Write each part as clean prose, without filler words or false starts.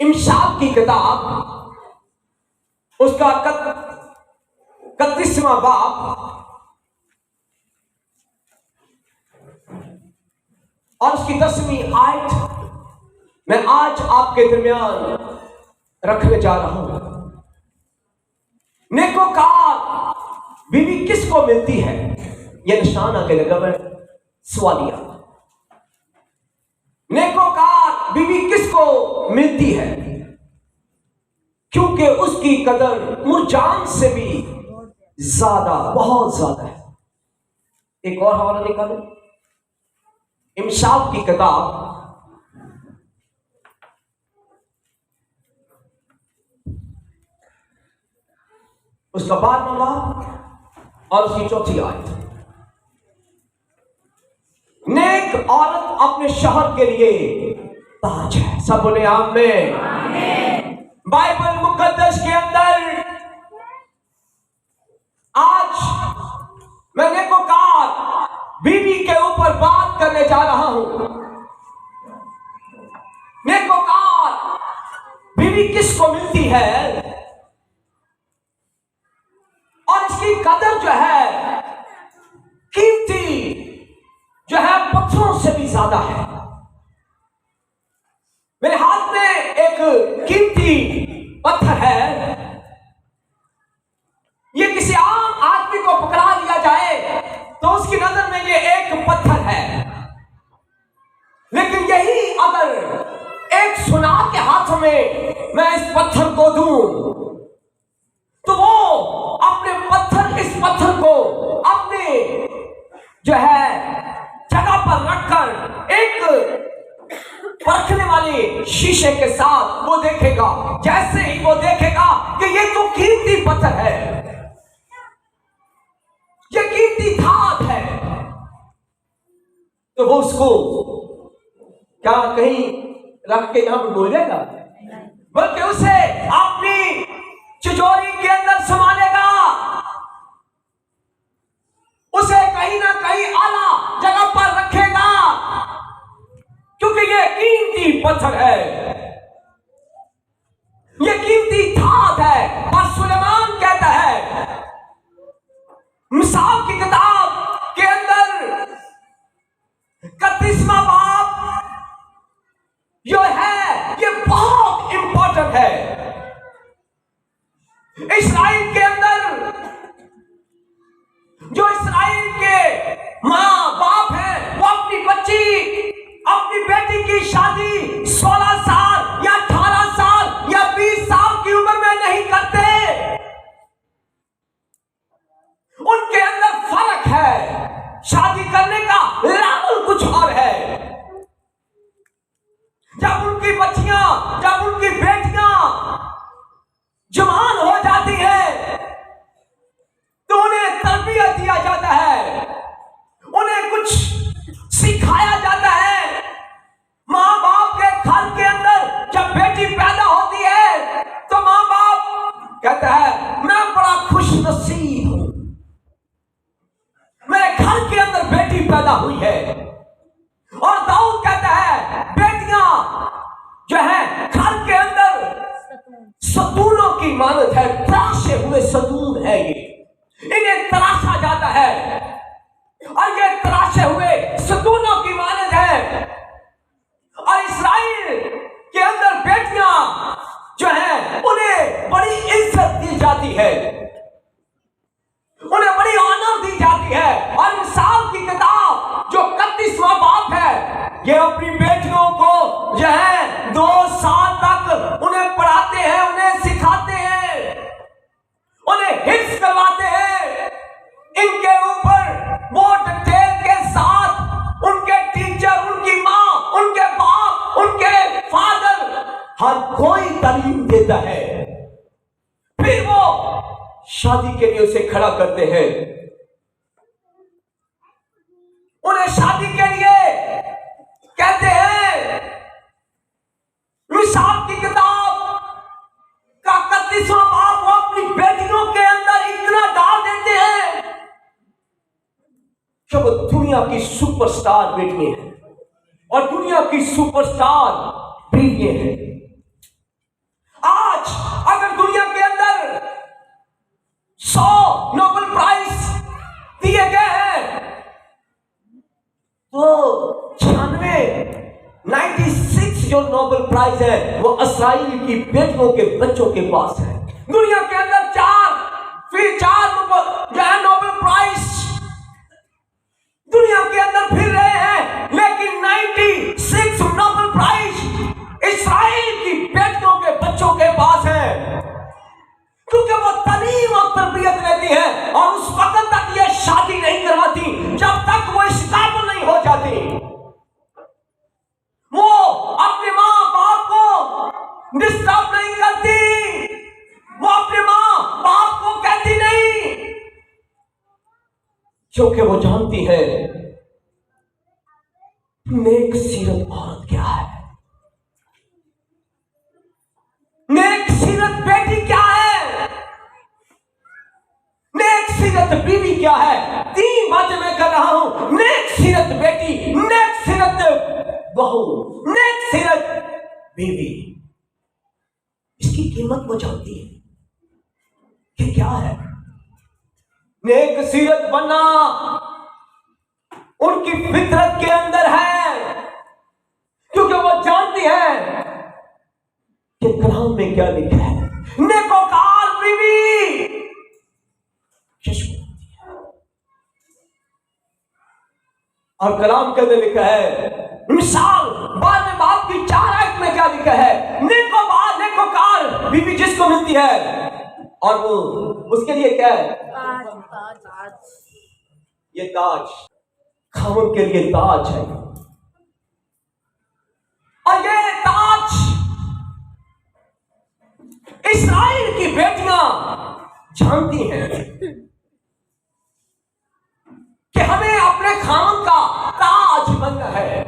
इमशाल की किताब उसका 31वां बाब और उसकी 10वीं आयत मैं आज आपके दरमियान रखने जा रहा हूं। नेकोकार बीवी किसको मिलती है? यह निशान आगे लगा है सवालिया। नेकोकार बीवी किसको मिलती है? क्योंकि उसकी कदर मुरजान से भी ज्यादा, बहुत ज्यादा है। एक और हवाला निकालें, इमशाल की किताब उसका 12वां बाब और उसकी 4थी आयत। नेक औरत अपने शौहर के लिए ताज है। सब बोले आमीन। बाइबल मुकद्दस के अंदर आज मैं नेकोकार बीवी के ऊपर बात करने जा रहा हूं। नेकोकार बीवी किसको मिलती है और इसकी कदर जो है, कीमती जो है, पत्थरों से भी ज्यादा है। मेरे हाथ में एक कीमती पत्थर है। ये किसी आम आदमी को पकड़ा लिया जाए तो उसकी नजर में ये एक पत्थर है, लेकिन यही अगर एक सुनार के हाथ में मैं इस पत्थर को दूं तो वो अपने इस पत्थर को अपने जो है जगह पर रखकर एक परखने वाले शीशे के साथ वो देखेगा। जैसे ही वो देखेगा कि ये तो कीमती पत्थर है, ये कीमती धात है, तो वो उसको क्या कहीं रख के यहां पर भूल जाएगा, बल्कि उसे अपनी तिजोरी के अंदर संभालेगा, उसे कहीं ना कहीं आला जगह पर रखेगा, क्योंकि ये कीमती पत्थर है, ये कीमती धात है। और सुलेमान कहता है मिसाल की किताब के अंदर 31वां बाब जो है ये बहुत इंपॉर्टेंट है। इस्राएल के अंदर जो इस्राएल के मां बाप हैं वो अपनी बेटी की शादी 16 साल या 18 साल या 20 साल की उम्र में नहीं करते। उनके अंदर फर्क है, शादी करने का लेवल कुछ और है। जब उनकी बच्चियां, जब उनकी बेटियां जवान हो जाती है तो उन्हें तरबियत दिया जाता है, उन्हें कुछ सिखाया जाता है। मां बाप के घर के अंदर जब बेटी पैदा होती है तो मां बाप कहता है मैं बड़ा खुश नसीब हूं, मेरे घर के अंदर बेटी पैदा हुई है। और दाऊद कहता है बेटियां जो है घर के अंदर सतूनों की मानद है, तराशे हुए सतून है, ये इन्हें तराशा जाता है और ये तराशे हुए सतूनों की मानद है। और इस्राएल के अंदर बेटियां जो है उन्हें बड़ी इज्जत दी जाती है, उन्हें बड़ी ऑनर दी जाती है। और मिसाल की किताब जो 31वां बाब है ये अपनी बेटियों को जो है 2 साल तक उन्हें पढ़ाते हैं, उन्हें सिखाते हैं, उन्हें हिफ्ज करवाते हैं। इनके ऊपर वो डिटेल के साथ उनके टीचर, उनकी माँ, उनके बाप, उनके फादर, हर कोई तालीम देता है। फिर वो शादी के लिए उसे खड़ा करते हैं, उन्हें शादी के लिए कहते हैं। मिसाल की किताब का 31वां बाब वो अपनी बेटियों के अंदर इतना डाल देते हैं कि वो दुनिया की सुपरस्टार बेटियां हैं और दुनिया की सुपरस्टार बीवियां हैं। 100 नोबेल प्राइज दिए गए हैं, तो 96 जो नोबेल प्राइज है वो इस्राइल की बेटियों के बच्चों के पास है। दुनिया के अंदर 4 जो है नोबेल प्राइज दुनिया के अंदर फिर रहे हैं, लेकिन 96 नोबेल प्राइज इस्राइल की बेटियों के बच्चों के पास है, क्योंकि वो तालीम और तरबियत लेती है और उस वक्त तक ये शादी नहीं करवाती जब तक वो इस काबिल नहीं हो जाती। वो अपने माँ बाप को डिस्टर्ब नहीं करती, वो अपने माँ बाप को कहती नहीं, क्योंकि वो जानती है नेक सीरत औरत क्या है, नेक सीरत बेटी क्या है, नेक सीरत बीवी क्या है। 3 बातें मैं कर रहा हूं, नेक सीरत बेटी, नेक सीरत बहू, नेक सीरत बीवी। इसकी कीमत वो जानती है कि क्या है। नेक सीरत बनना उनकी फितरत के अंदर है, क्योंकि वो जानती है कि कलाम में क्या लिखा है। नेकोकार बीवी और कलाम के अंदर लिखा है, मिसाल 12वें बाब की 4 आयत में क्या लिखा है, नेकोकार बीवी जिसको मिलती है और वो उसके लिए क्या है, ये ताज, खामन के लिए ताज है। और ये ताज इस्राइल की बेटियां जानती हैं कि हमें अपने खामन का ताज बनना है।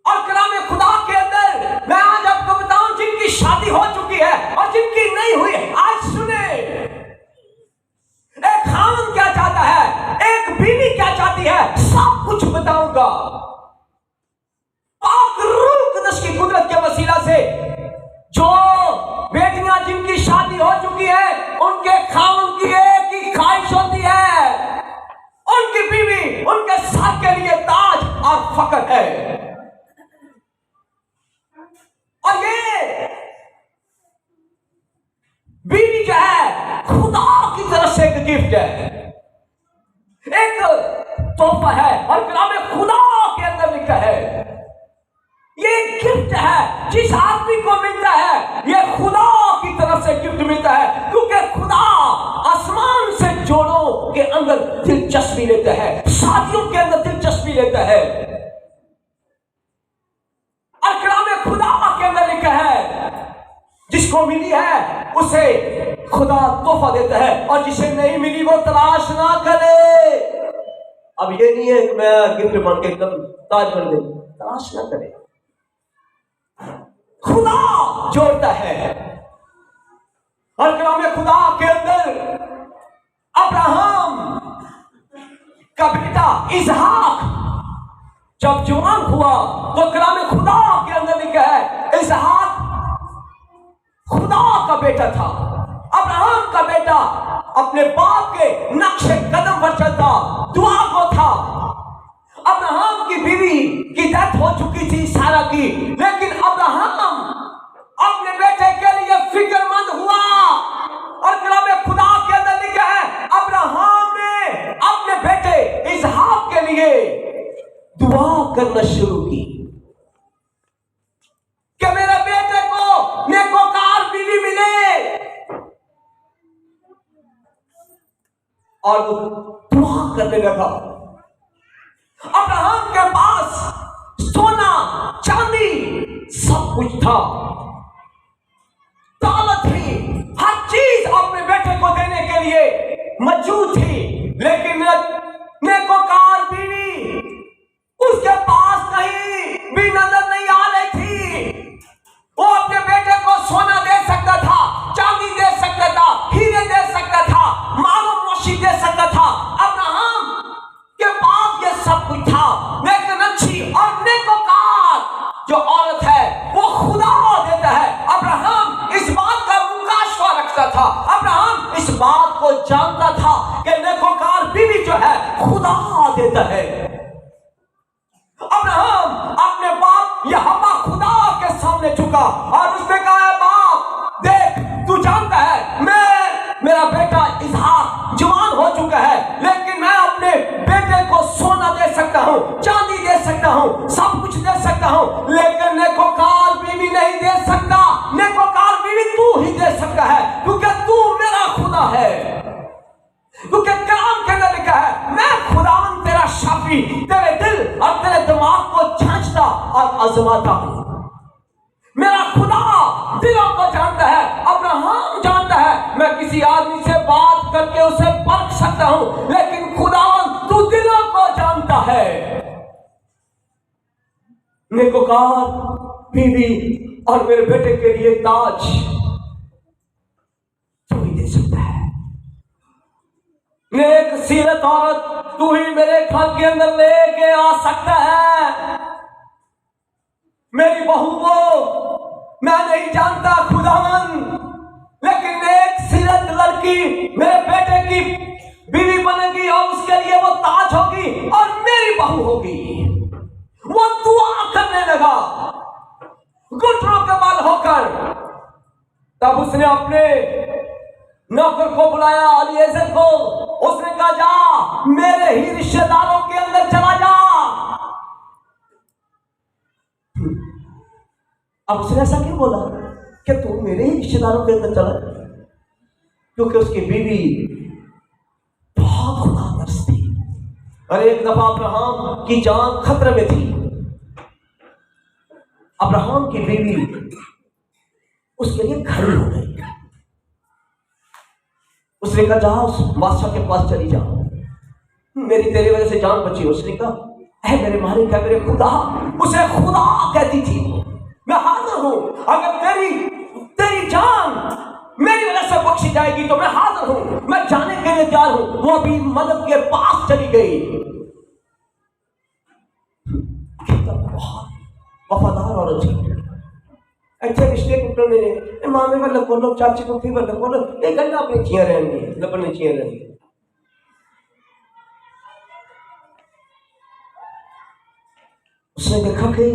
और कलाम खुदा के अंदर मैं आज आपको बताऊं, जिनकी शादी हो चुकी है और जिनकी नहीं हुई, आज सुने, एक खामन क्या चाहता है, एक बीवी क्या चाहती है, सब कुछ बताऊंगा। पाक रूह कुदस की कुदरत के वसीला से जो बेटियां जिनकी शादी हो चुकी है, उनके खामन की एक ही ख्वाहिश होती है, उनकी बीवी उनके साथ के लिए ताज और फख्र है। और ये बीवी जो है खुदा की तरफ से एक गिफ्ट है, एक तोहफा है। और कलाम खुदा के अंदर लिखा है, ये गिफ्ट है जिस आदमी को मिलता है, ये खुदा की तरफ से गिफ्ट मिलता है, क्योंकि खुदा आसमान से जोड़ों के अंदर दिलचस्पी लेता है, शादियों के अंदर दिलचस्पी लेता है। और कलाम खुदा के अंदर लिखा है, जिसको मिली है उसे खुदा तोहफा देता है, और जिसे नहीं मिली वो तलाश ना करे। अब ये नहीं है कि मैं गिफ्ट मान के एकदम ताज बन गई, तलाश ना करे, खुदा जोड़ता है। और कलाम खुदा के अंदर अब्राहम का बेटा इसहाक जब जवान हुआ, तो कलाम खुदा के अंदर लिखा है, इसहाक खुदा का बेटा था। अब्राहम का बेटा अपने बाप के नक्शे कदम पर चलता, दुआ को था। अब्राहम की बीवी की डेथ हो चुकी थी सारा की, लेकिन अब्राहम अपने बेटे के लिए फिक्रमंद हुआ। और कलाम खुदा के अंदर लिखा है, अब्राहम ने अपने बेटे इसहाक के लिए दुआ करना शुरू की कि मेरे बेटे को नेकोकार बीवी मिले। और वो दुआ करने लगा। अब्राहम के पास सोना चांदी सब कुछ था, दौलत थी, हर चीज अपने बेटे को देने के लिए मौजूद थी, लेकिन नेकोकार बीवी उसके पास कहीं भी नजर नहीं आ रही थी। वो अपने बेटे को सोना दे सकता था, चांदी दे सकता था, हीरे दे सकता था, मालो मोशी दे सकता था। अब्राहम के पास ये सब कुछ था, लेकिन अच्छी और नेकोकार जो औरत है वो खुदा देता है। अब्राहम इस बात का मुकाशवा जानता था कि नेकोकार बीवी जो है खुदा देता है। अब्राहम अपने बाप यहोवा खुदा के सामने झुका और उसने कहा, बाप देख, तू जानता है मेरा बेटा इसहाक जवान हो चुका है, लेकिन मैं अपने बेटे को सोना दे सकता हूँ, चांदी दे सकता हूँ, सब कुछ दे सकता हूँ, लेकिन नेकोकार बीवी नहीं दे सकता। नेकोकार बीवी तू ही दे सकता है, क्योंकि तू मेरा खुदा है। क्योंकि कलाम के अंदर लिखा है, मैं खुदावन तेरा शाफी, तेरे दिल और तेरे दिमाग को जांचता और आजमाता हूं। मेरा खुदा दिलों को जानता है। अब्राहम जानता है मैं किसी आदमी से बात करके उसे परख सकता हूं, लेकिन खुदावन तू दिलों को जानता है। नेकोकार बीवी और मेरे बेटे के लिए ताज तू ही दे सकता है। नेक सीरत औरत तू ही मेरे घर के अंदर लेके आ सकता है। मेरी बहू को मैं नहीं जानता खुदावन, लेकिन नेक सीरत लड़की मेरे बेटे की बीवी बनेगी और उसके लिए वो ताज होगी और मेरी बहू होगी। वो दुआ करने लगा घुटनों के बल होकर। तब उसने अपने नौकर को बुलाया, अलीएज़र को। उसने कहा, जा मेरे ही रिश्तेदारों के अंदर चला जा। अब उसने ऐसा क्यों बोला कि तू मेरे ही रिश्तेदारों के अंदर चला? क्योंकि उसकी बीवी बहुत खुदातरस थी और एक दफा अब्राहम की जान खतरे में थी। अब्राहम की बीवी उसके लिए खड़ी हो गई। उसने कहा, जा उस बादशाह के पास चली जा, मेरी तेरी वजह से जान बची। उसने कहा, ऐ मेरे मालिक है, मेरे खुदा। उसे खुदा कहती थी, मैं हाजिर हूं। अगर तेरी जान मेरी वजह से बख्शी जाएगी तो मैं हाजिर हूं, मैं जाने के लिए तैयार हूं। वो अभी मदद के पास चली गई। बहुत वफादार औरत थी। अच्छे रिश्ते टूटने मामे वाले बोलो, चाची को फिर बोलो, एक घंटा अपनी चियां रहेंगी, लपने चियां रहेंगी। उसने देखा कि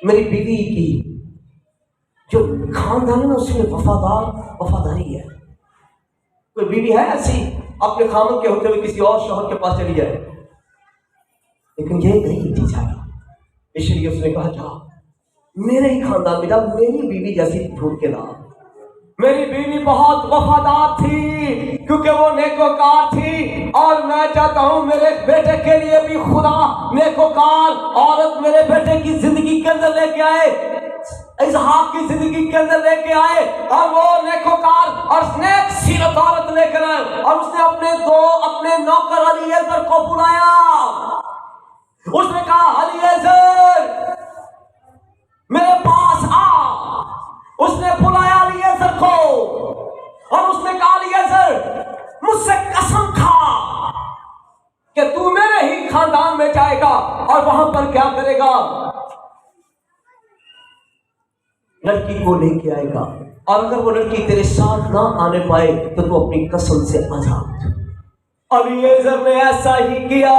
मेरी बीवी की जो खानदान है ना, उसमें वफादारी है। कोई बीवी है ऐसी अपने खामन के होते हुए किसी और शौहर के पास चली जाए, लेकिन ये नहीं थी जाना। इसलिए उसने कहा, जा मेरे ही खानदान में जा, मेरी बीवी जैसी ढूंढ के ला। मेरी बीवी बहुत वफादार थी क्योंकि वो नेकोकार थी, और मैं चाहता हूं मेरे बेटे के लिए भी खुदा नेकोकार औरत मेरे बेटे की जिंदगी के अंदर लेके आए, इसहाक की जिंदगी के अंदर लेके आए, और वो नेकोकार और नेक सीरत औरत लेकर आए। और उसने अपने नौकर अलीएज़र को बुलाया। उसने कहा, अलीएज़र मेरे पास आ। उसने बुलाया अलीएज़र को और उसने कहा, अलीएज़र मुझसे कसम खा कि तू मेरे ही खानदान में जाएगा और वहां पर क्या करेगा, लड़की को लेके आएगा, और अगर वो लड़की तेरे साथ ना आने पाए तो तू अपनी कसम से आजाद। अलीएज़र ने ऐसा ही किया।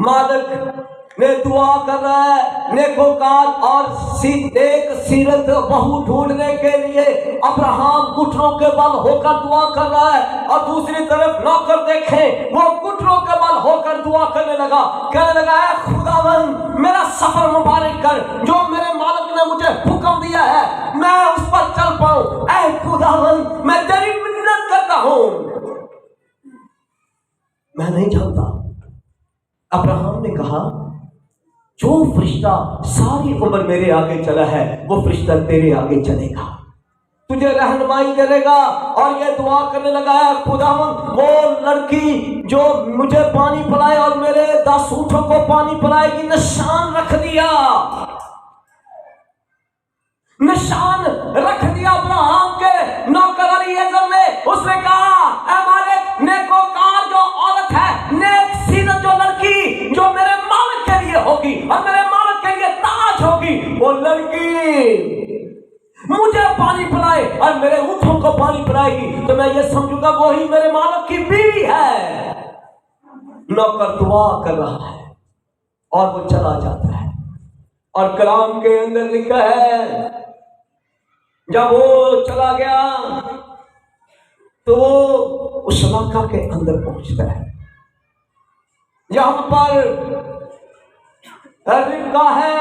मालिक ने दुआ कर रहा है नेकोकार और नेक सीरत बहू ढूंढने के लिए। अब्राहम घुटनों के बल होकर दुआ कर रहा है, और दूसरी तरफ नौकर देखें, वो घुटनों के बल होकर दुआ करने लगा। कहने लगा, है खुदावन मेरा सफर मुबारक कर, जो मेरे मालिक ने मुझे हुक्म दिया है मैं उस पर चल पाऊं। ऐ खुदावन मैं तेरी मिन्नत करता हूं। मैं नहीं जानता। अब्राहम ने कहा, जो फरिश्ता सारी उम्र मेरे आगे चला है वो फरिश्ता तेरे आगे चलेगा, तुझे रहनुमाई करेगा। और ये दुआ करने लगा है, खुदावंद वो लड़की जो मुझे पानी पिलाए और मेरे 10 ऊंटों को पानी पिलाएगी, निशान रख दिया। निशान रख दिया अब्राहम के नौकर अलीएज़र ने। उसने कहा, ऐ मालिक नेकोकार जो औरत है, नेक सीरत जो लड़की जो मेरे मालिक के लिए होगी और मेरे मालिक के लिए ताज होगी, वो लड़की मुझे पानी पिलाए और मेरे ऊँटों को पानी पिलाएगी तो मैं ये समझूंगा वही मेरे मालिक की बीवी है। नौकर दुआ कर रहा है और वो चला जाता है। और कलाम के अंदर लिखा है जब वो चला गया तो उस इलाका के अंदर पहुंचता है जहां पर रिबका है।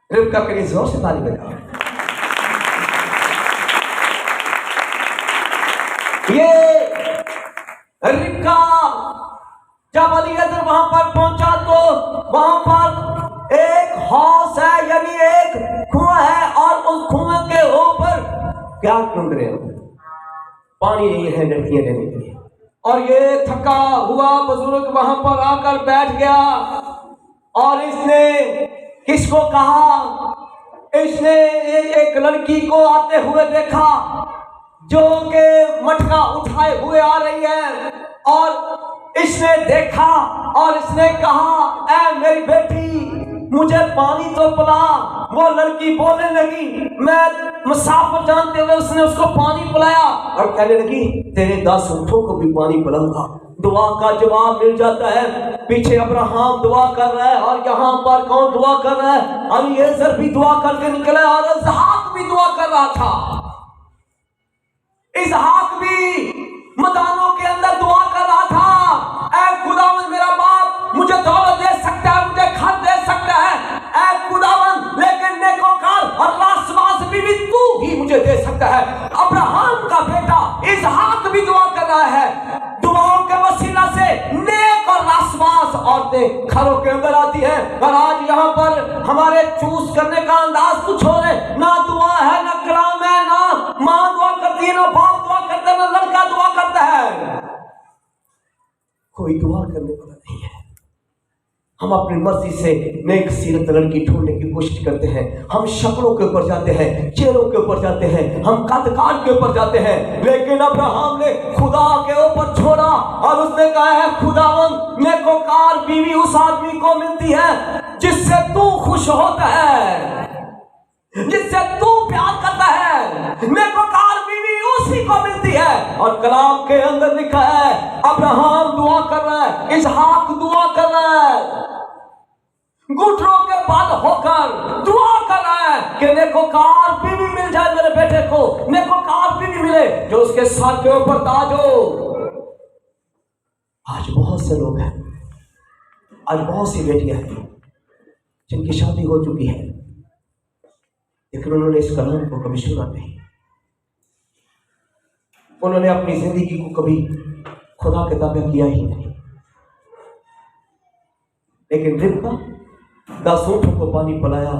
रिबका के लिए जोर से ताली बजाओ। ये रिबका जब अलीअज़र वहां पर पहुंचा तो वहां पर एक हाउस है, यानी एक कुआं है और उस कुआं के ऊपर क्या ढूंढ रहे हो? पानी नहीं है लड़कियां लेने के लिए। और ये थका हुआ बुजुर्ग वहां पर आकर बैठ गया और इसने किसको कहा? इसने एक लड़की को आते हुए देखा जो के मटका उठाए हुए आ रही है और इसने देखा और इसने कहा, ऐ मेरी बेटी मुझे पानी तो पिला। वो लड़की बोलने लगी, मैं मुसाफिर जानते हुए उसने उसको पानी पिलाया और कहने लगी तेरे 10 ऊँटों को भी पानी पिलाऊंगा। दुआ का जवाब मिल जाता है। पीछे अब्राहम दुआ कर रहा है और यहाँ पर कौन दुआ कर रहा है? अलीएज़र भी दुआ करके निकला और इसहाक भी दुआ कर रहा था। इसहाक भी मैदानों के अंदर दुआ कर रहा था, ऐ खुदावंद मेरा बाप मुझे दौलत दे सकता है, मुझे घर दे सकता है, ऐ खुदावंद, लेकिन नेकोकार और रासवास भी तू ही मुझे दे सकता है। अब्राहम का बेटा इसहाक भी दुआ कर रहा है। दुआओं के वसीला से नेक और रासवास औरतें घरों के अंदर आती हैं। और आज यहाँ पर हमारे चूस करने का अंदाज कुछ हो रहे, ना दुआ है ना कलाम है, ना माँ दुआ करती है, ना बाप दुआ करता है, ना लड़का दुआ करता है। कोई दुआ करने वाला नहीं है। हम अपनी मर्जी से नेक सीरत लड़की ढूंढने की कोशिश करते हैं। हम शक्लों के ऊपर जाते हैं, चेहरों के ऊपर जाते हैं, हम कदकाल के ऊपर जाते हैं। लेकिन अब्राहम ने खुदा के ऊपर छोड़ा और उसने कहा है खुदावंद नेकोकार बीवी उस आदमी को मिलती है जिससे तू खुश होता है, जिससे तू प्यार करता है। नेकोकार बीवी उसी को मिलती है। और कलाम के अंदर लिखा है अब्राहम दुआ कर रहा है, इसहाक दुआ कर रहा है, घुटनों के बल होकर दुआ कर रहा है कि नेकोकार बीवी मिल जाए मेरे बेटे को, नेकोकार बीवी मिले जो उसके सर के ऊपर ताज हो। आज बहुत से लोग हैं, आज बहुत सी बेटियां हैं जिनकी शादी हो चुकी है लेकिन उन्होंने इस कलाम को कभी सुना नहीं। उन्होंने अपनी जिंदगी को कभी खुदा के ताबे किया ही नहीं। लेकिन रिबका 10 ऊँटों को पानी पिलाया।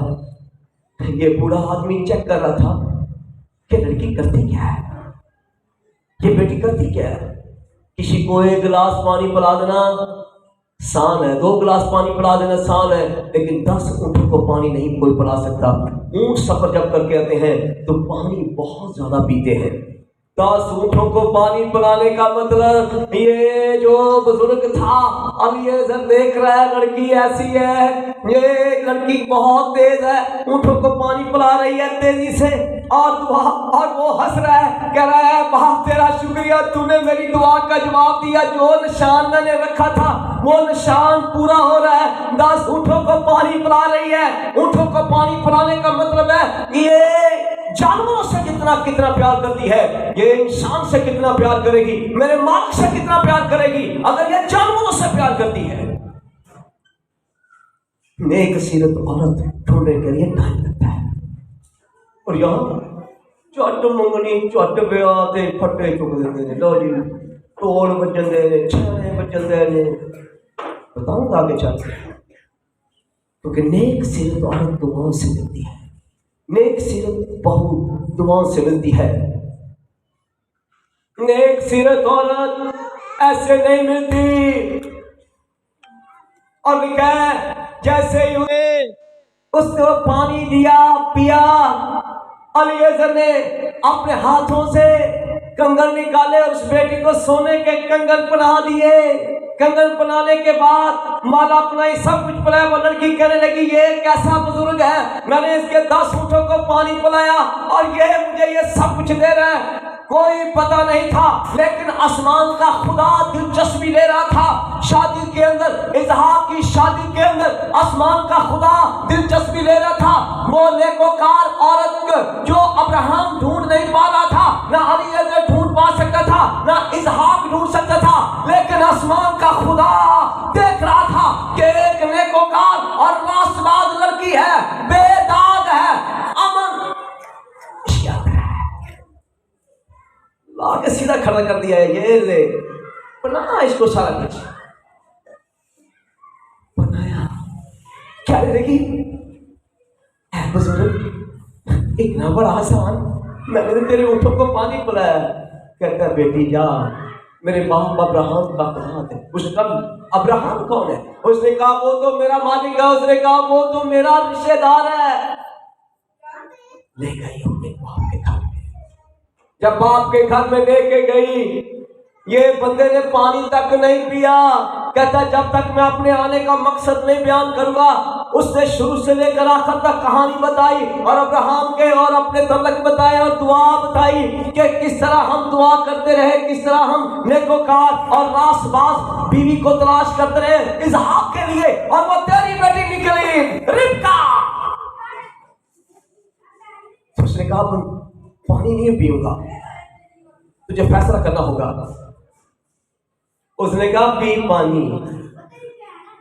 ये बूढ़ा आदमी चेक कर रहा था कि लड़की करती क्या है, ये बेटी करती क्या है। किसी को 1 गिलास पानी पिला देना सान है, 2 गिलास पानी पिला देना सान है, लेकिन 10 ऊँटों को पानी नहीं कोई पिला सकता। ऊँट सफर जब करके आते हैं तो पानी बहुत ज्यादा पीते हैं। 10 ऊँटों को पानी पिलाने का मतलब ये जो बुजुर्ग था अलीएज़र देख रहा है लड़की ऐसी है, ये लड़की बहुत तेज है, ऊँटों को पानी पिला रही है तेजी से और वो हंस रहा है, कह रहा है बाप तेरा शुक्रिया, तूने मेरी दुआ का जवाब दिया। जो निशान मैंने रखा था वो निशान पूरा हो रहा है। 10 ऊँटों को पानी पिला रही है। ऊँटों को पानी पिलाने का मतलब है ये जानवरों से कितना प्यार करती है, ये इंसान से कितना प्यार करेगी, मेरे मालिक से कितना प्यार करेगी अगर ये जानवरों से प्यार करती है। नेक सीरत औरत ढूंढने के लिए टाइम लगता है। और यहाँ चट मंगनी चट ब्याह ते फटे चुक देते हैं, लो जी ढोल बजन दे, छाने बजन दे, बताऊंगा आगे चल के। क्योंकि नेक सीरत औरत दुआओं से मिलती है, नेक सीरत बहू दुआओं से मिलती है। नेक सीरत औरत ऐसे नहीं मिलती। और लिखा है जैसे ही उसको पानी दिया पिया, अलीएज़र ने अपने हाथों से कंगन निकाले और उस बेटी को सोने के कंगन पहना दिए। कंगन बनाने के बाद माला अपना सब कुछ पिलाया। वो लड़की कहने लगी ये कैसा बुजुर्ग है, मैंने इसके 10 ऊँटों को पानी पिलाया और ये मुझे ये सब कुछ दे रहा है। कोई पता नहीं था, लेकिन आसमान का खुदा दिलचस्पी ले रहा था शादी के अंदर। इसहाक की शादी के अंदर आसमान का खुदा दिलचस्पी ले रहा था। वो नेकोकार औरत जो अब्राहम ढूंढ नहीं पा रहा था, ना एलीएज़र ढूंढ पा सकता था, ना इसहाक ढूंढ सकता था, लेकिन आसमान का खुदा देख रहा था कि एक नेकोकार और रास्तबाज लड़की है, बेदाग है, अमन लाके सीधा खड़ा कर दिया है। ये ले बना इसको सारा कुछ बनाया। क्या लेगी बुजुर्ग, इतना बड़ा आसान, मैंने तो तेरे ऊँटों को पानी पिलाया। कहता बेटी जा, मेरे बाप अब्राहम का खुदा है। उसने कहा अब्राहम कौन है? उसने कहा वो तो मेरा मालिक है। उसने कहा वो तो मेरा रिश्तेदार है। ले गई अपने बाप के घर में। जब बाप के घर में लेके गई, ये बंदे ने पानी तक नहीं पिया। कहता जब तक मैं अपने आने का मकसद नहीं बयान करूंगा। उसने शुरू से लेकर आखिर तक कहानी बताई और अब्राहम के और अपने तलक बताए और दुआ बताई कि किस तरह हम दुआ करते रहे, किस तरह हम नेकोकार और रास्तबाज बीवी को तलाश करते रहे इसहाक के लिए, और वो तेरी बेटी निकली रिबका। उसने कहा पानी नहीं पीऊंगा, तुझे फैसला करना होगा। उसने कहा पी पानी,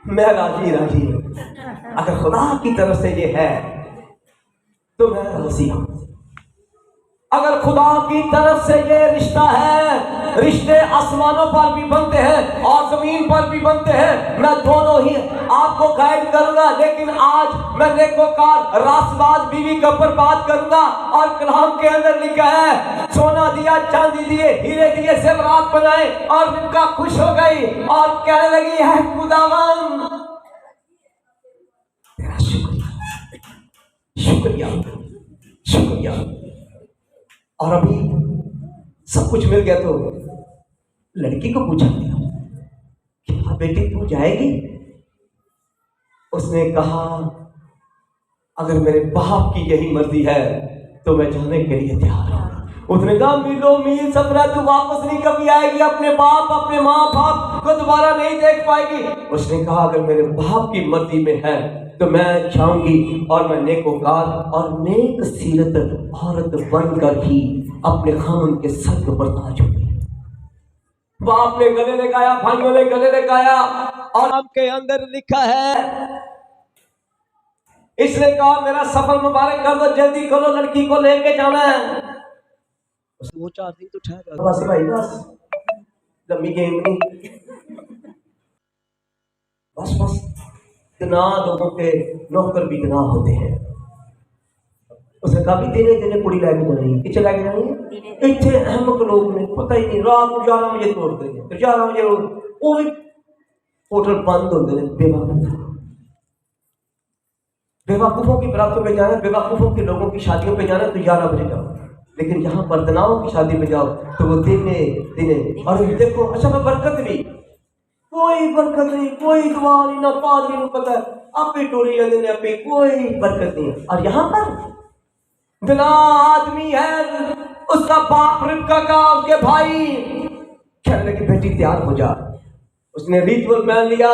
मैं राजी राजी। अगर खुदा की तरफ से ये है तो मैं राजी हूं। अगर खुदा की तरफ से ये रिश्ता है, रिश्ते आसमानों पर भी बनते हैं और जमीन पर भी बनते हैं। मैं दोनों ही आपको गाइड करूंगा, लेकिन आज मैं नेकोकार रास्तबाज बीवी के ऊपर बात करूंगा। और कलाम के अंदर लिखा है सोना दिया, चांदी दिए, हीरे दिए, जेवरात बनाए, और रिबका खुश हो गई और कहने लगी है खुदावन तेरा शुक्रिया, शुक्रिया, शुक्रिया। और अभी सब कुछ मिल गया तो लड़की को पूछा क्या बेटी तू जाएगी? उसने कहा अगर मेरे बाप की यही मर्जी है तो मैं जाने के लिए तैयार हूं। उसने कहा मीलों मील सफर, तू वापस नहीं कभी आएगी, अपने बाप अपने माँ बाप को दोबारा नहीं देख पाएगी। उसने कहा अगर मेरे बाप की मर्जी में है तो मैं जाऊंगी और मैं नेकोकार और नेक सीरत औरत बनकर ही अपने खामन के सर पर ताज होगी। बाप ने गले लगाया, भाइयों ने गले लगाया, और आपके अंदर लिखा है इसने कहा मेरा सफर मुबारक कर दो, जल्दी करो, लड़की को लेके जाना है। वो 4 दिन तो ठहर बस भाई, बस लंबी गेम नहीं, बस बस। इतना लोगों के नौकर भी इतना होते हैं। उसने कहा भी दिने दिने कुड़ी लैके जानी है, किचे लैके जानी है, इतने अहमक लोग ने पता ही नहीं, रात को 11 बजे तोड़ते हैं, तो 11 बजे वो भी होटल बंद होते हैं। बेवकूफों की बरातों पे जाना, बेवकूफों के लोगों की शादियों पे जाना तो 11 बजे जाओ, लेकिन जहां बर्दनाओं की शादी में जाओ तो वो दिने दिने। और देखो अच्छा मैं बरकत नहीं, कोई बरकत नहीं, कोई दुआ नहीं, ना पादरी को पता है आप ही टोरी लेने आप ही, कोई बरकत नहीं। और यहाँ पर बिना आदमी है, उसका बाप रिबका का, उसके भाई कहने लगे बेटी तैयार हो जा। उसने रिचुअल पहन लिया,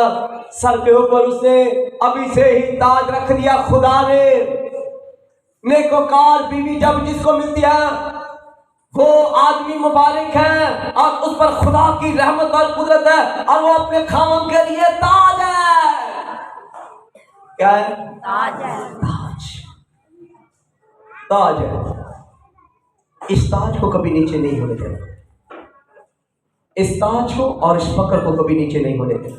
सर के ऊपर उसने अभी से ही ताज रख दिया। खुदा ने नेकोकार बीवी जब जिसको मिलती है वो आदमी मुबारक है और उस पर खुदा की रहमत और कुदरत है, और वो अपने खामन के लिए ताज है। क्या है? ताज है, ताज, ताज है। इस ताज को कभी नीचे नहीं होने देना, इस ताज को और इस फकर को कभी नीचे नहीं होने देना।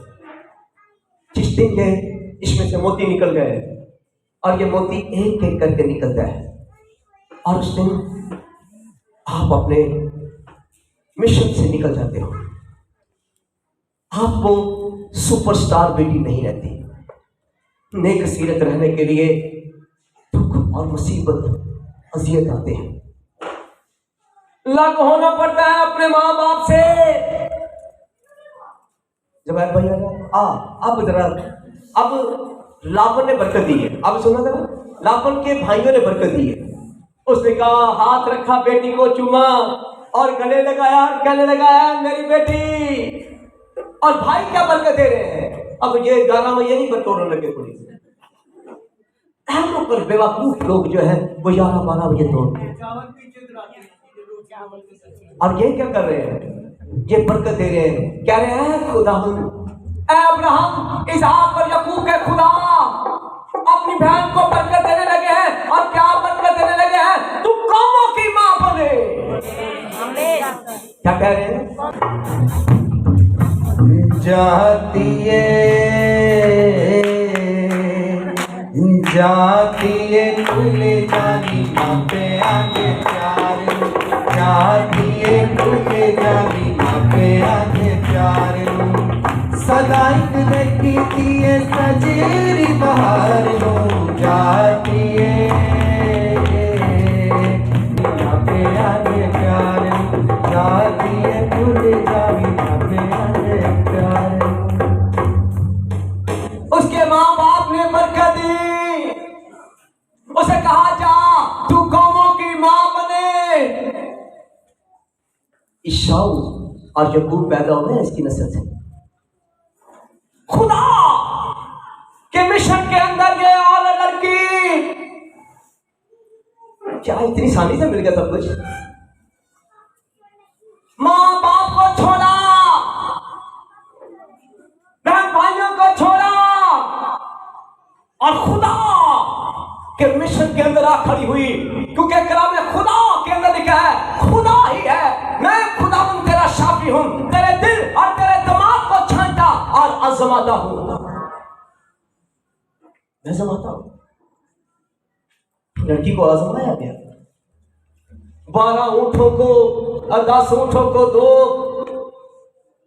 जिस दिन ये इसमें से मोती निकल गए, और ये मोती एक एक करके निकलता है, और उस दिन आप अपने मिशन से निकल जाते हो। आप वो सुपरस्टार बेटी नहीं रहती। नेक सीरत रहने के लिए दुख और मुसीबत अजियत आते हैं, अलग होना पड़ता है अपने माँ बाप से। जब भाई अब जरा, अब लावन ने बरकत दी है। अब सुना था ना, लावन के भाइयों ने बरकत दी है। उसने कहा, हाथ रखा, बेटी को चूमा और गले लगाया, कहने लगा, मेरी बेटी। और भाई क्या बरकत दे रहे हैं। अब ये 11 महीने नहीं बतौरने लगे पुलिस। हम लोग पर बेवकूफ लोग जो है वो 11-12 बजे तोड़ते हैं। और ये क्या कर रहे हैं, ये बरकत दे रहे हैं, कह रहे हैं खुदा अब्राहम, इसहाक और याकूब के खुदा अपनी बहन को बरकत देने लगे हैं। और क्या बरकत देने लगे हैं, तू कौमों की मां बने। क्या कह रहे हैं, जातिए खुले जानी माँ पे आगे प्यार, जातिए खुले जानी माँ पे आगे प्यार, सदाइक देखी दिए सजेरी बहार लो, जातिए माँ पे आगे प्यार, जातिए खुले जानी माँ पे आगे प्यार। उसके माँ बाप ने बरकत दी, उसे कहा, जा तू कौमों की मां बने। ईसाऊ और याकूब पैदा हुए इसकी नस्ल से। खुदा के मिशन के अंदर ये और लड़की, क्या इतनी आसानी से मिल गया सब कुछ। मां बाप को छोड़ा, बहन भाइयों को छोड़ा और खुदा के मिशन के अंदर आ खड़ी हुई। क्योंकि कलाम में खुदा के अंदर लिखा है, खुदा ही है, मैं खुदावंद तेरा शाफी हूं, तेरे दिल और तेरे दिमाग को छांटा और आजमाता हूं। मैं आजमाता हूं। लड़की को आजमाया गया, 12 ऊंटों को और 10 ऊंटों को दो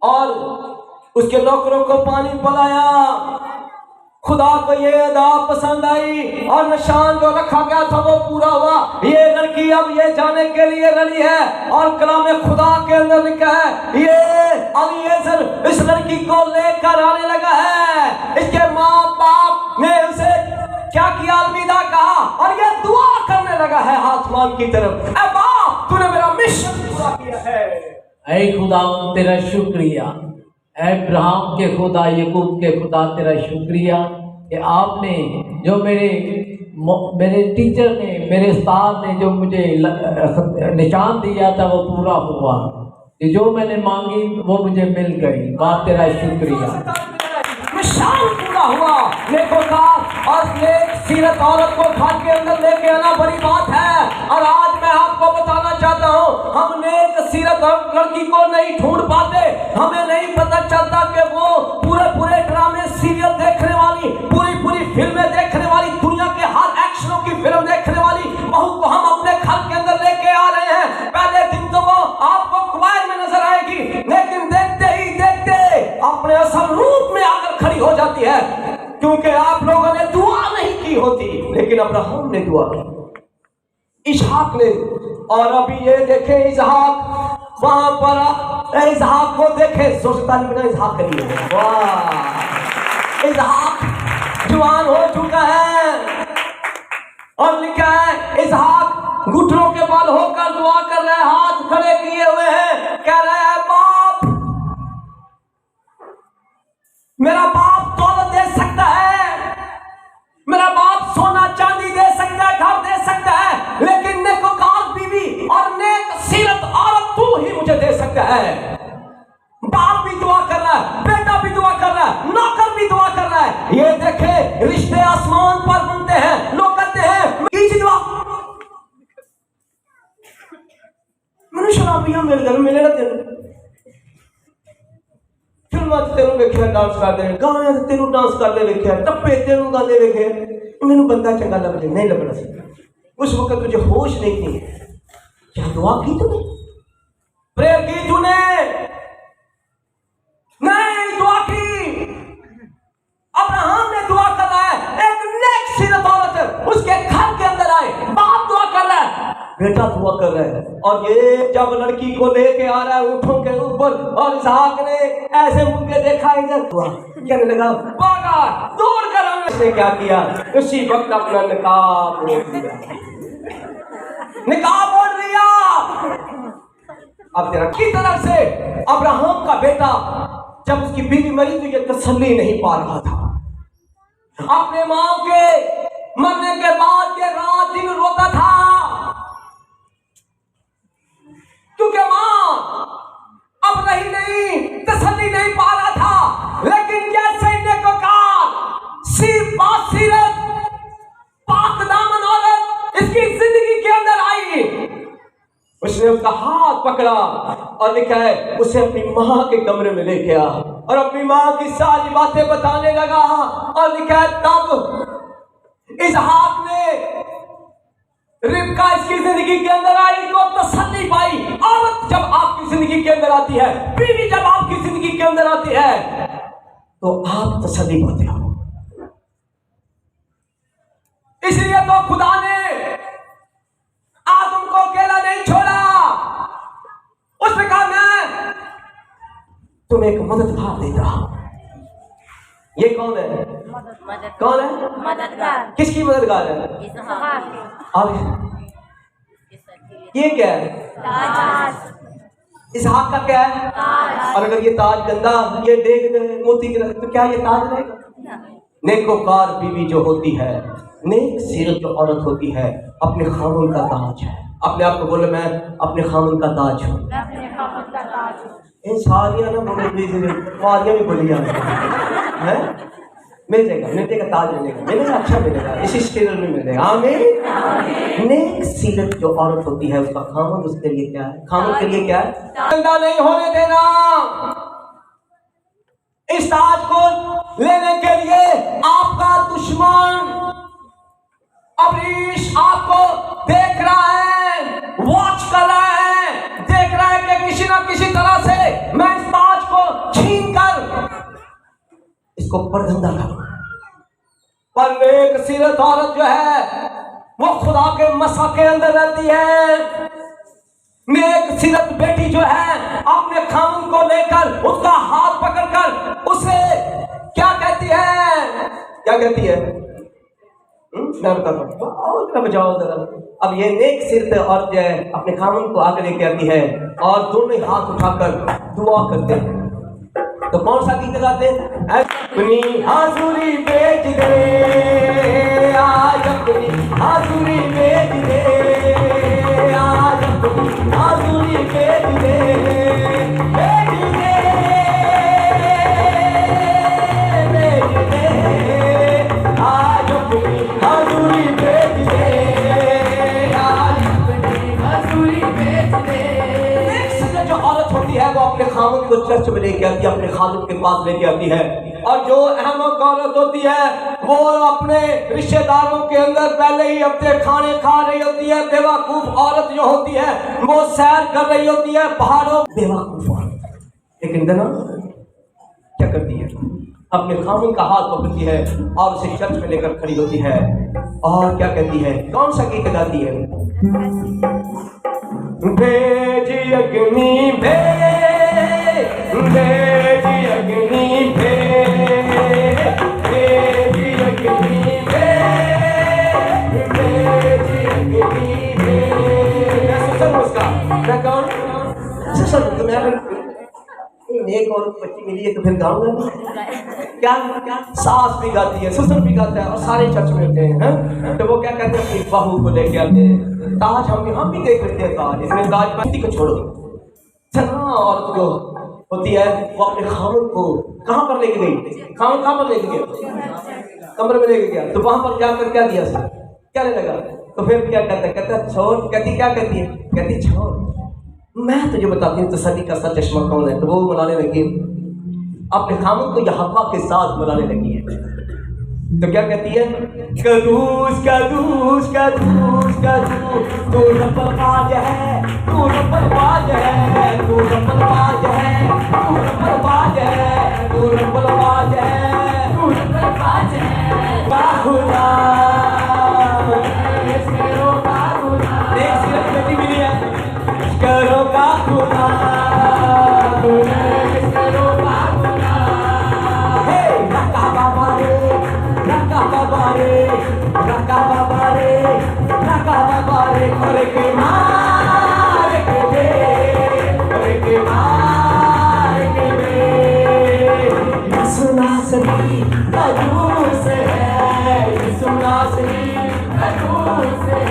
और उसके नौकरों को पानी पिलाया। खुदा को ये अदा पसंद आई और निशान जो रखा गया था वो पूरा हुआ। ये लड़की अब ये जाने के लिए रही है और कलाम में खुदा के अंदर लिखा है, ये अलीएज़र इस लड़की को लेकर आने लगा है। इसके माँ बाप ने उसे क्या किया, अलविदा कहा और ये दुआ करने लगा है आसमान की तरफ, ऐ बाप तूने मेरा मिशन पूरा किया है। ऐ खुदा तेरा शुक्रिया, अब्राहम के खुदा, याकूब के खुदा तेरा शुक्रिया कि आपने जो मेरे टीचर ने, मेरे उस्ताद ने जो मुझे निशान दिया था वो पूरा हुआ, कि जो मैंने मांगी वो मुझे मिल गई। बात तेरा शुक्रिया, निशान पूरा हुआ। देखो का और नेक सीरत औरत को घर के अंदर लेके आना बड़ी बात है। और आज मैं आपको बताना चाहता हूँ, हम नेक सीरत लड़की को नहीं ढूंढ पाते। हमें नहीं पता चलता कि वो पूरे ड्रामे सीरियल देखने वाली, पूरी फिल्में देखने वाली, दुनिया के हर एक्शनों की फिल्म देखने वाली बहू को हम अपने घर के अंदर लेके आ रहे हैं। पहले दिन तो वो आपको क्वायर में नजर आएगी, लेकिन देखते ही देखते अपने असल रूप में आकर खड़ी हो जाती है। क्योंकि आप लोगों ने दुआ नहीं की होती, लेकिन अब्राहम ने दुआ की, इसहाक ने। और अभी ये देखे इसहाक वहां पर, इसहाक को देखे, सोचता नहीं बिना इसहाक के लिए, वाह, इसहाक जवान हो चुका है। और लिखा है, इसहाक घुटनों के बल होकर दुआ कर रहे हैं, हाथ खड़े किए हुए हैं, कह रहे हैं, बाप, मेरा बाप दौलत दे सकता है, मेरा बाप सोना चांदी दे सकता है, घर दे सकता है, लेकिन नेकोकार बीवी और नेक सीरत औरत तू ही मुझे दे सकता है। बाप भी दुआ कर रहा है, बेटा भी दुआ कर रहा है, नौकर भी दुआ कर रहा है। ये देखे, रिश्ते आसमान पर बनते हैं। लोग कहते हैं कीजिए दुआ, मैंने शराबियां मिले ना तेन फिल्म तेन वेख्या डांस करते, गाने तेन डांस करते वेख्या, टप्पे तेन गाते वेखे, मैनू बंदा चंगा लग जाए, नहीं लगना सी। उस वक्त तुझे होश नहीं थी, क्या दुआ की तूने, प्रेयर की तूने, नहीं दुआ की। अब्राहम ने दुआ कर रहा है, एक नेक सीरत औरत उसके घर के अंदर आए, बाप दुआ कर रहा है, बेटा दुआ कर रहा है, और ये जब लड़की को लेके आ रहा है ऊँटों के ऊपर, और इसहाक ने ऐसे मुड़ के देखा, इधर हुआ, कहने लगा भागा, दौड़ कर हमने। उसने क्या किया, उसी वक्त अपना निकाब ओढ़ लिया, निकाब ओढ़ लिया। अब तेरा की तरफ से अब्राहम का बेटा जब उसकी बीवी मरी तो ये तसल्ली नहीं पा रहा था। अपने मां के मरने के बाद ये रात दिन रोता था, क्योंकि मां अब रही नहीं, तसल्ली नहीं पा रहा था। लेकिन जैसे सीरत पाक दामन औरत इसकी जिंदगी के अंदर आई, उसने उसका हाथ पकड़ा और लिखा है उसे अपनी मां के कमरे में ले गया और अपनी मां की सारी बातें बताने लगा। और लिखा है तब इसहाक ने रिबका इसकी जिंदगी के अंदर आई तो तसल्ली पाई। औरत जब आपकी जिंदगी के अंदर आती है, बीवी जब आपकी जिंदगी के अंदर आती है, तो आप तसल्ली पाते हो। इसलिए तो खुदा ने आदम को अकेला नहीं छोड़ा, उसने कहा मैं तुम्हें एक मददगार देता हूं। ये कौन है? कौन है? मददगार। किसकी मददगार है? और ये क्या है? इसहाक का क्या है? और अगर ये ताज गंदा, ये देख मोती की तो क्या ये ताज रहेगा? नेकोकार बीवी जो होती है, नेक सीरत जो औरत होती है, अपने खामुन का ताज है। अपने आप को बोले मैं अपने खामुन का ताज हूँ। इन सारियां ना बोले भी बोली है, मिल जाएगा ताज मिलेगा, अच्छा मिलेगा, इसी सीरत में मिलेगा। आमीन। नेक सीरत जो औरत होती है, उसका खामुन उसके लिए क्या है? खामुन के लिए क्या है? गंदा नहीं होने देना। इस ताज को लेने के लिए आपका दुश्मन अबलीस आपको देख रहा है, वॉच कर रहा है, देख रहा है कि किसी ना किसी तरह से मैं इस ताज को छीन कर इसको परगंदा करूं। पर नेक सीरत औरत जो है वो खुदा के मसा के अंदर रहती है। नेक सीरत बेटी जो है अपने खामुन को लेकर उसका हाथ पकड़कर उसे क्या कहती है? क्या कहती है? बजाओ जरा। अब ये नेक सीरत औरत जो है अपने खामुन को आगे लेके आती है और दोनों हाथ उठाकर दुआ करते हैं। तो कौन सा गीत गाते हैं? अपनी हाजुरी बेच दे आज, अपनी हाजुरी बेच दे आज, अपनी हाजुरी बेच दे, बेच दे, बेच दे आज, अपनी हाजुरी बेच दे आज, अपनी हाजुरी बेच दे। जो औरत होती है वो अपने खामुन को चर्च में लेके आती है, अपने खामुन के पास लेके आती है। और जो अहम औरत होती है वो अपने रिश्तेदारों के अंदर पहले ही अपने खाने खा रही होती है। बेवकूफ औरत जो होती है वो सैर कर रही होती है पहाड़ों। बेवकूफ औरत, लेकिन देना क्या करती है? अपने खामुन का हाथ पकड़ती है और उसे चर्च में लेकर खड़ी होती है और क्या कहती है? कौन सा गीत गाती है? भेज अग्नि भेज, भेज अग्नि भेज, भेज अग्नि भेज, भेज अग्नि भेज। मैं सुन उसका, मैं कौन सुन तुम्हें एक और बच्ची मिली है तो फिर गाऊंगा। क्या क्या सास भी गाती है, ससुर भी गाता है और सारे चर्च में होते हैं। तो वो क्या कहते हैं अपनी बहू को लेके आते हैं। ताज हम भी देख लेते हैं ताज, इसमें ताज बस्ती को छोड़ो। औरत जो होती है वो अपने खामुन को कहाँ पर लेके गई? खामुन कहाँ पर लेके गया? कमरे में लेके गया। तो वहां पर जाकर क्या दिया सर? क्या नहीं लगा? तो फिर क्या कहता है? कहता छोड़। कहती क्या कहती है? कहती छोड़, मैं तुझे बताती हूँ तसल्ली का सर चश्मा कौन है। तो वो मनाने लगी, अपने खामुन को यहोवा के साथ मनाने लगी है। तो क्या कहती है? कदूस कदूस कदूस कदूस, तू रब्बाज है, तू रब्बाज है, तू रब्बाज है, तू रब्बाज है, तू रब्बाज है, तू रब्बाज है। बाहुला देख सीरत बेटी मिली है, नासरी मजूस है, यीशु नासरी मजूस है,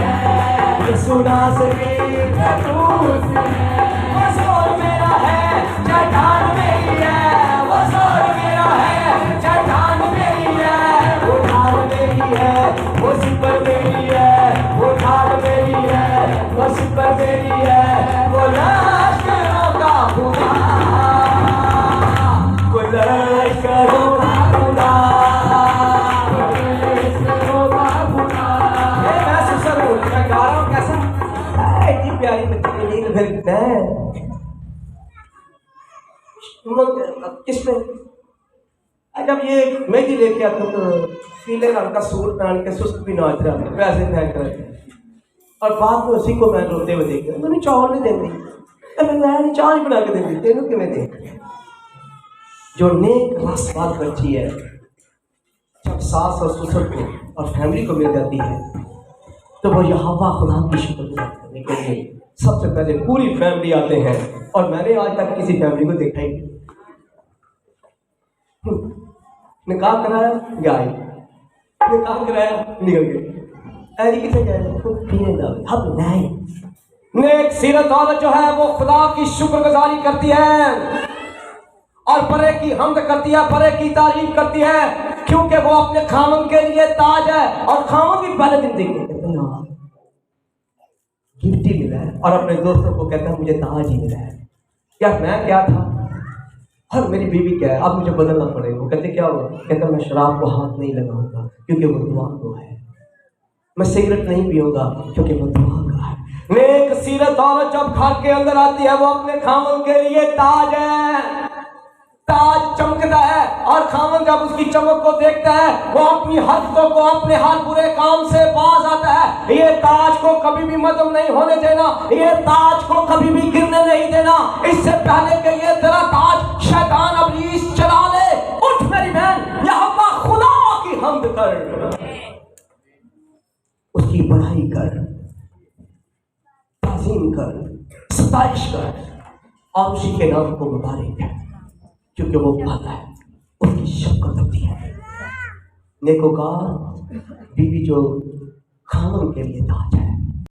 यीशु नासरी मजूस है। वो जोर मेरा है, चट्टान मेरी है, वो जोर मेरा है, चट्टान मेरी है, वो ढाल मेरी है, वो सिपर मेरी है, वो ढाल मेरी है, वो सिपर मेरी है, वो लश्करों का खुदा, वो लश्करों का खुदा, वो लश्करों का खुदा। ये मैं सुसर हूँ, मैं गा रहा हूँ कैसा? इतनी प्यारी बच्ची नींद फिरता है किसने? जब ये मेहंदी लेके आता तो पीले रंग का सूट पहन के सुस्त भी नाच रहा था, पैसे फेंक रहे थे, और बाद में उसी को मैं रोते हुए देख रहा, मैंने चावल नहीं देती, मैंने चाय नहीं बना के देती, तेनों कि मैं देख। जो नेक रास्ताबाद बच्ची है, जब सास और ससुर को और फैमिली को मिल जाती है तो वो यहोवा खुदा की शुक्र करने के लिए सबसे पहले पूरी फैमिली आते हैं, और मैंने आज तक किसी फैमिली को देखा ही नहीं। निकाह कराया गाय, निकाह कराया निकल गए, ऐसी कितने गए हम नहीं। नेक सीरत औरत जो है वो खुदा की शुक्रगुजारी करती है और बड़े की हमद करती है, बड़े की तारीफ करती है, क्योंकि वो अपने खामन के लिए ताज है। और खामन भी पहले दिन देखते गिफ्ट ही मिला है, और अपने दोस्तों को कहता है मुझे ताज ही मिला है। यार मैं क्या था और मेरी बीवी क्या है, अब मुझे बदलना पड़ेगा। वो कहते क्या हुआ? कहता मैं शराब को हाथ नहीं लगाऊंगा क्योंकि वो दुआ को है, मैं सिगरेट नहीं पीऊंगा क्योंकि वो दुआ का है। नेक सीरत औरत जब घर के अंदर आती है वो अपने खामन के लिए ताज है, ताज चमकता है, और खामन जब उसकी चमक को देखता है वो अपनी हरकतों को, अपने हर बुरे काम से बाज आता है। ये ताज को कभी भी मदम नहीं होने देना, ये ताज को कभी भी गिरने नहीं देना। इससे पहले कि ये तेरा ताज शैतान अबलीस चला ले, उठ मेरी बहन, यहोवा खुदा की हम्द कर, उसकी बड़ाई कर, ताज़ीम कर, सताइश कर, और उसी के नाम को मुबारक है क्योंकि वो पता है उसकी शफ़क़त होती है। नेकोकार बीवी जो खामन के लिए ताज है।